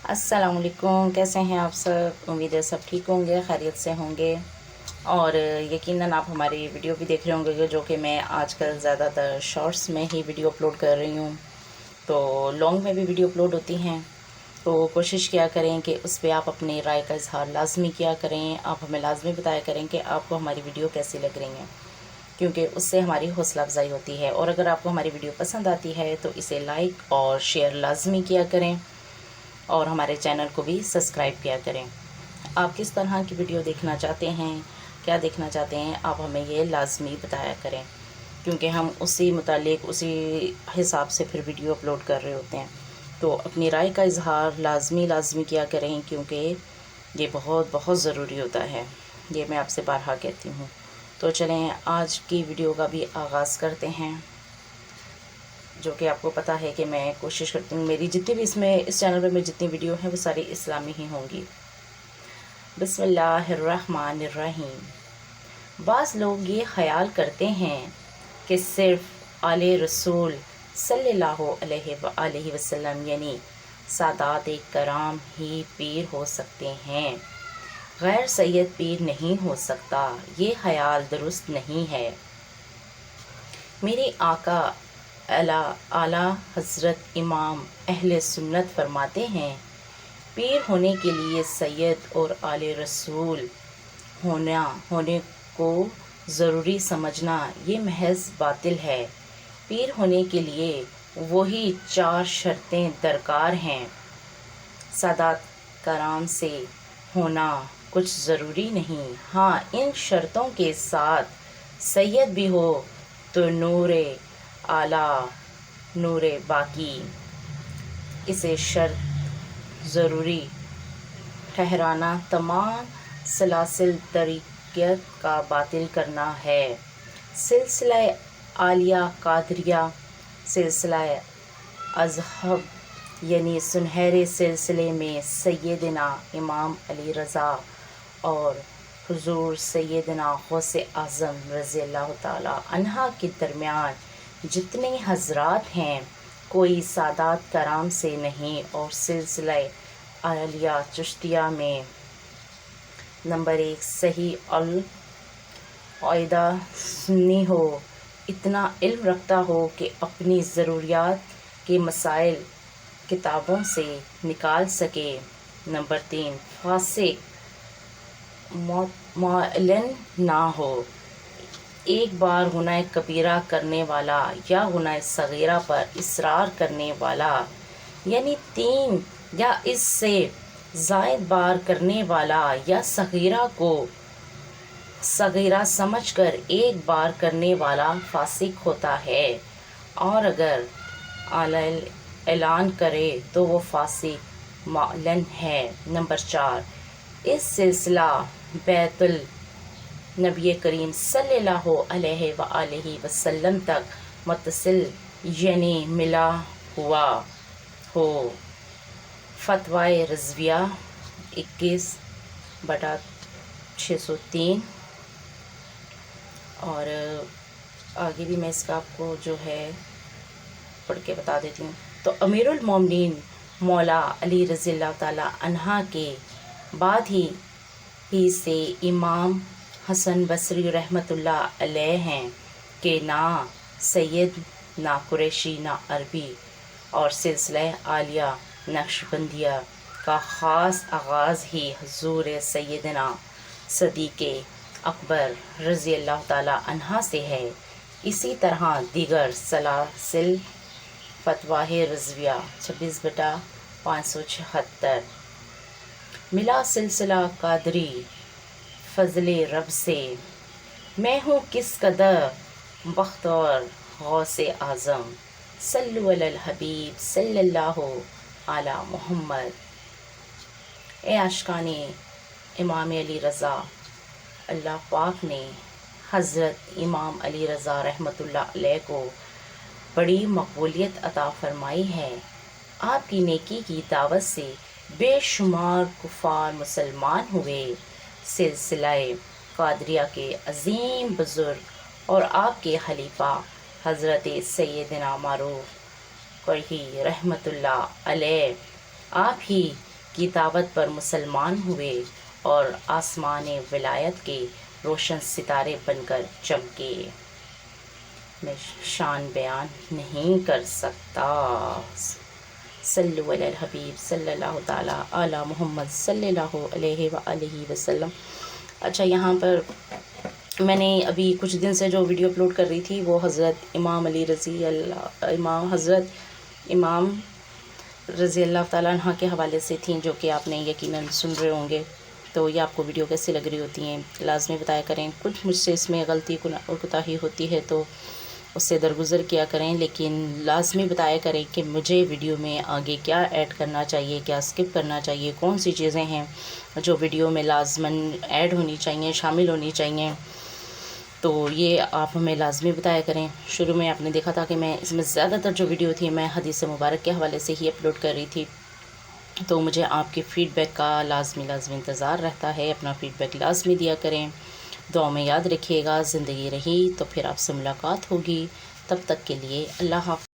السلام علیکم، کیسے ہیں آپ سب؟ امید ہے سب ٹھیک ہوں گے، خیریت سے ہوں گے، اور یقیناً آپ ہماری ویڈیو بھی دیکھ رہے ہوں گے جو کہ میں آج کل زیادہ تر شارٹس میں ہی ویڈیو اپلوڈ کر رہی ہوں، تو لانگ میں بھی ویڈیو اپلوڈ ہوتی ہیں، تو کوشش کیا کریں کہ اس پہ آپ اپنی رائے کا اظہار لازمی کیا کریں، آپ ہمیں لازمی بتایا کریں کہ آپ کو ہماری ویڈیو کیسی لگ رہی ہیں، کیونکہ اس سے ہماری حوصلہ افزائی ہوتی ہے، اور اگر آپ کو ہماری ویڈیو پسند آتی ہے تو اسے لائک اور شیئر لازمی کیا کریں، اور ہمارے چینل کو بھی سبسکرائب کیا کریں۔ آپ کس طرح کی ویڈیو دیکھنا چاہتے ہیں، کیا دیکھنا چاہتے ہیں، آپ ہمیں یہ لازمی بتایا کریں، کیونکہ ہم اسی متعلق اسی حساب سے پھر ویڈیو اپلوڈ کر رہے ہوتے ہیں، تو اپنی رائے کا اظہار لازمی کیا کریں، کیونکہ یہ بہت بہت ضروری ہوتا ہے، یہ میں آپ سے بارہا کہتی ہوں۔ تو چلیں آج کی ویڈیو کا بھی آغاز کرتے ہیں، جو کہ آپ کو پتہ ہے کہ میں کوشش کرتی ہوں میری جتنی بھی اس چینل پہ میں جتنی ویڈیو ہیں وہ ساری اسلامی ہی ہوں گی۔ بسم اللہ الرحمن الرحیم۔ بعض لوگ یہ خیال کرتے ہیں کہ صرف آل رسول صلی اللہ علیہ وآلہ وسلم یعنی سادات کرام ہی پیر ہو سکتے ہیں، غیر سید پیر نہیں ہو سکتا۔ یہ خیال درست نہیں ہے۔ میرے آقا اعلیٰ حضرت امام اہل سنت فرماتے ہیں، پیر ہونے کے لیے سید اور آل رسول ہونے کو ضروری سمجھنا یہ محض باطل ہے۔ پیر ہونے کے لیے وہی 4 شرطیں درکار ہیں۔ سادات کرام سے ہونا کچھ ضروری نہیں، ہاں ان شرطوں کے ساتھ سید بھی ہو تو نور اعلیٰ نور باقی اسے شرط ضروری ٹھہرانا تمام سلاسل طریقت کا باطل کرنا ہے۔ سلسلہ عالیہ قادریہ سلسلہ اذہب یعنی سنہرے سلسلے میں سیدنا امام علی رضا اور حضور سیدنا غوث اعظم رضی اللہ تعالی عنہ کے درمیان جتنے حضرات ہیں کوئی سادات کرام سے نہیں، اور سلسلہ عالیہ چشتیہ میں نمبر 1 صحیح العقیدہ سنی ہو، اتنا علم رکھتا ہو کہ اپنی ضروریات کے مسائل کتابوں سے نکال سکے۔ نمبر 3 فاسق معلن نہ ہو، ایک بار گناہ کبیرہ کرنے والا یا گناہ صغیرہ پر اصرار کرنے والا، یعنی 3 یا اس سے زائد بار کرنے والا، یا صغیرہ کو صغیرہ سمجھ کر ایک بار کرنے والا فاسق ہوتا ہے، اور اگر اعلان کرے تو وہ فاسق معلن ہے۔ نمبر 4 اس سلسلہ بیت النبی کریم صلی اللہ علیہ وآلہ وسلم تک متصل یعنی ملا ہوا ہو۔ فتویٰ رضویہ 21/603۔ اور آگے بھی میں اس کا آپ کو جو ہے پڑھ کے بتا دیتی ہوں۔ تو امیر المومنین مولا علی رضی اللہ تعالی عنہ کے بعد ہی سے امام حسن بصری رحمۃ اللہ علیہ ہیں کہ نہ سید، نہ قریشی، نہ عربی، اور سلسلہ عالیہ نقشبندیہ کا خاص آغاز ہی حضور سیدنا صدیق اکبر رضی اللہ تعالی عنہ سے ہے۔ اسی طرح دیگر سلاسل فتویٰ رضویہ 26/576۔ ملا سلسلہ قادری فضل رب سے، میں ہوں کس قدر بختور غوث اعظم، صلو علی الحبیب صلی اللہ علی محمد۔ اے عاشقان امام علی رضا، اللہ پاک نے حضرت امام علی رضا رحمۃ اللہ علیہ کو بڑی مقبولیت عطا فرمائی ہے۔ آپ کی نیکی کی دعوت سے بے شمار کفار مسلمان ہوئے۔ سلسلہ قادریہ کے عظیم بزرگ اور آپ کے خلیفہ حضرت سیدنا معروف قرہی رحمۃ اللہ علیہ آپ ہی کی دعوت پر مسلمان ہوئے اور آسمان ولایت کے روشن ستارے بن کر چمکے۔ میں شان بیان نہیں کر سکتا۔ صلو علی الحبیب صلی اللہ تعالیٰ علی محمد صلی اللہ علیہ وآلہ وسلم۔ اچھا، یہاں پر میں نے ابھی کچھ دن سے جو ویڈیو اپلوڈ کر رہی تھی وہ حضرت امام رضی اللہ تعالیٰ عنہ کے حوالے سے تھیں، جو کہ آپ نے یقیناً سن رہے ہوں گے۔ تو یہ آپ کو ویڈیو کیسی لگ رہی ہوتی ہیں لازمی بتایا کریں۔ کچھ مجھ سے اس میں غلطی اور کوتاہی ہوتی ہے تو اس سے درگزر کیا کریں، لیکن لازمی بتایا کریں کہ مجھے ویڈیو میں آگے کیا ایڈ کرنا چاہیے، کیا اسکپ کرنا چاہیے، کون سی چیزیں ہیں جو ویڈیو میں لازماً ایڈ ہونی چاہیے، شامل ہونی چاہیے۔ تو یہ آپ ہمیں لازمی بتایا کریں۔ شروع میں آپ نے دیکھا تھا کہ میں اس میں زیادہ تر جو ویڈیو تھی میں حدیث مبارک کے حوالے سے ہی اپلوڈ کر رہی تھی، تو مجھے آپ کے فیڈ بیک کا لازمی انتظار رہتا ہے۔ اپنا فیڈ بیک لازمی دیا کریں۔ دعا میں یاد رکھیے گا۔ زندگی رہی تو پھر آپ سے ملاقات ہوگی۔ تب تک کے لیے اللہ حافظ۔